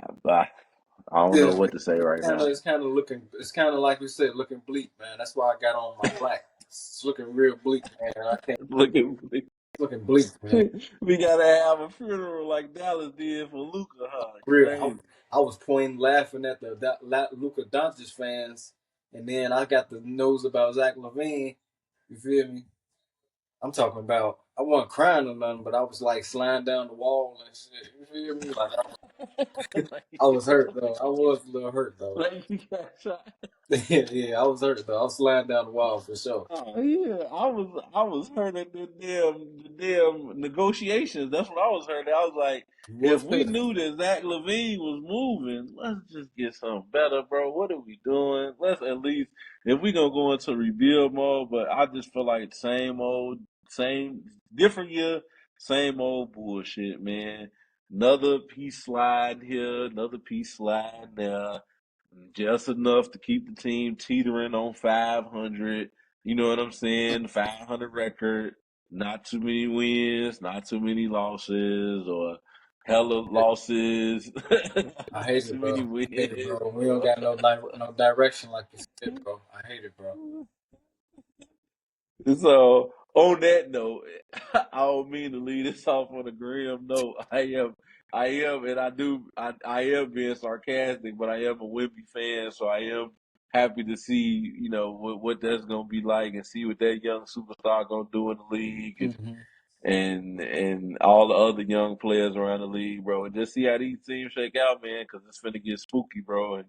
don't know yeah, what to say right now. it's kind of looking. It's kind of like you said, looking bleak, man. That's why I got on my black. It's looking real bleak, man. I can't. Look at It's looking bleak, man. we gotta have a funeral like Dallas did for Luka, huh? Real. Crazy. I was pointing, laughing at the Luka Doncic fans, and then I got the nose about Zach LaVine. You feel me? I'm talking about. I wasn't crying or nothing, but I was like sliding down the wall and shit. You feel me? Like I was hurt though. I was a little hurt though. like you got shot. Yeah, I was hurt though. I was sliding down the wall for sure. Oh yeah, I was heard at the damn negotiations. That's what I was heard. I was like, You if was we pissed. knew that Zach LaVine was moving, let's just get something better, bro. What are we doing? Let's at least if we gonna go into rebuild mode. But I just feel like same old, same different year, same old bullshit, man. Another piece slide here, another piece slide there. Just enough to keep the team teetering on 500. You know what I'm saying? 500 record. Not too many wins, not too many losses, or hella losses. I not hate too it, bro. many I hate it, wins. bro. We don't got no direction like you said, bro. I hate it, bro. So on that note, I don't mean to leave this off on a grim note. And I am being sarcastic, but I am a Wimby fan, so I am happy to see, what that's gonna be like and see what that young superstar gonna do in the league Hmm. and all the other young players around the league, bro, and just see how these teams shake out, man, because it's finna get spooky, bro, and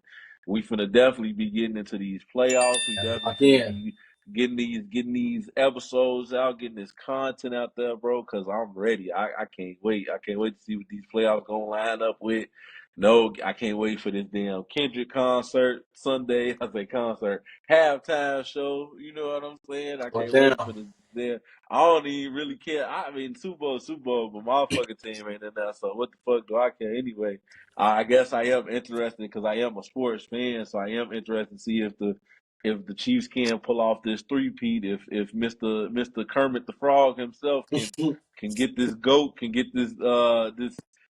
we finna definitely be getting into these playoffs. We And definitely lock finna in. be getting these episodes out, getting this content out there, bro. Because I'm ready. I can't wait. I can't wait to see what these playoffs gonna line up with. No, I can't wait for this damn Kendrick concert Sunday. I say concert halftime show. You know what I'm saying? I Well, can't wait for damn, this damn. I don't even really care. I mean, Super Bowl, but my fucking team ain't in there. So what the fuck do I care anyway? I guess I am interested because I am a sports fan, so I am interested to see if the Chiefs can pull off this three-peat, if Mister Kermit the Frog himself can get this goat, can get this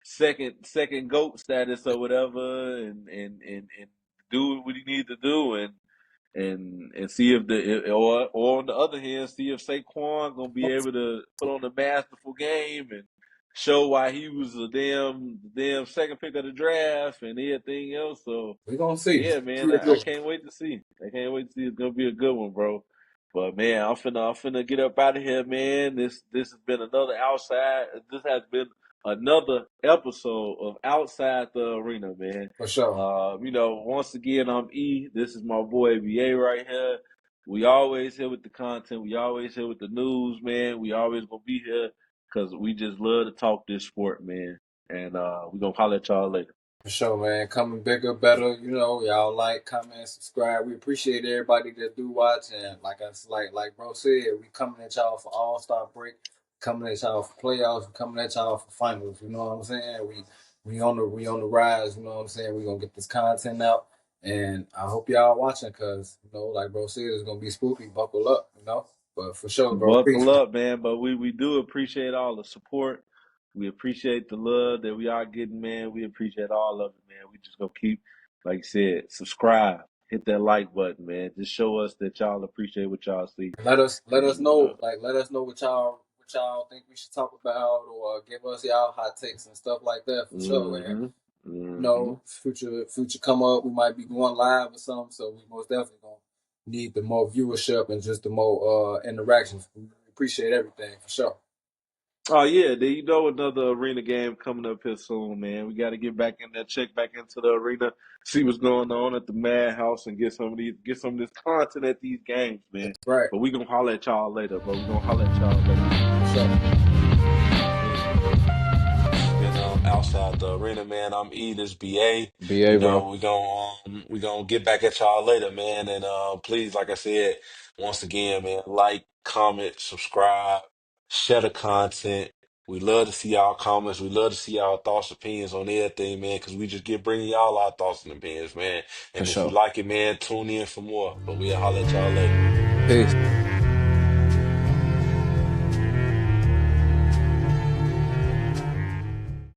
second goat status or whatever, and do what he needs to do, and see if or on the other hand, see if Saquon gonna be able to put on a masterful game and show why he was the damn second pick of the draft and everything else. So we gonna see. yeah, man, I can't wait to see. I can't wait to see. It's gonna be a good one, bro. But man, I'm finna get up out of here, man. This has been another outside. This has been another episode of Outside the Arena, man. For sure, Once again, I'm E. This is my boy BA right here. We always here with the content. We always here with the news, man. We always gonna be here because we just love to talk this sport, man. And we gonna holler at y'all later. for sure, man. Coming bigger, better. Y'all like, comment, subscribe. We appreciate everybody that do watch, and like bro said, we coming at y'all for All-Star break, coming at y'all for playoffs, coming at y'all for finals. You know what I'm saying? We on the rise. You know what I'm saying? We gonna get this content out, and I hope y'all watching, cause like bro said, it's gonna be spooky. Buckle up, But for sure, bro. Peace, Buckle man. up, man. But we do appreciate all the support. We appreciate the love that we are getting, man. We appreciate all of it, man. We just gonna keep, like I said, subscribe, hit that like button, man. Just show us that y'all appreciate what y'all see. Let us And know, let us know what y'all think we should talk about, or give us y'all hot takes and stuff like that for sure. And mm-hmm, mm-hmm. future come up, we might be going live or something, so we most definitely gonna need the more viewership and just the more interactions. We appreciate everything for sure. Oh yeah, there you know another arena game coming up here soon, man. We got to get back in there, check back into the arena, see what's going on at the Madhouse, and get some of this content at these games, man. That's right. But we gonna holler at y'all later, bro. We gonna holler at y'all later. For sure. This has been outside the arena, man. I'm E, this BA. BA, bro. We gonna get back at y'all later, man. And please, like I said, once again, man, like, comment, subscribe, share the content. We love to see y'all comments. We love to see y'all thoughts, opinions on everything, man, because we just get bringing y'all our thoughts and opinions, man. For And if you sure. like it, man, tune in for more. But we'll holler at y'all later. Peace.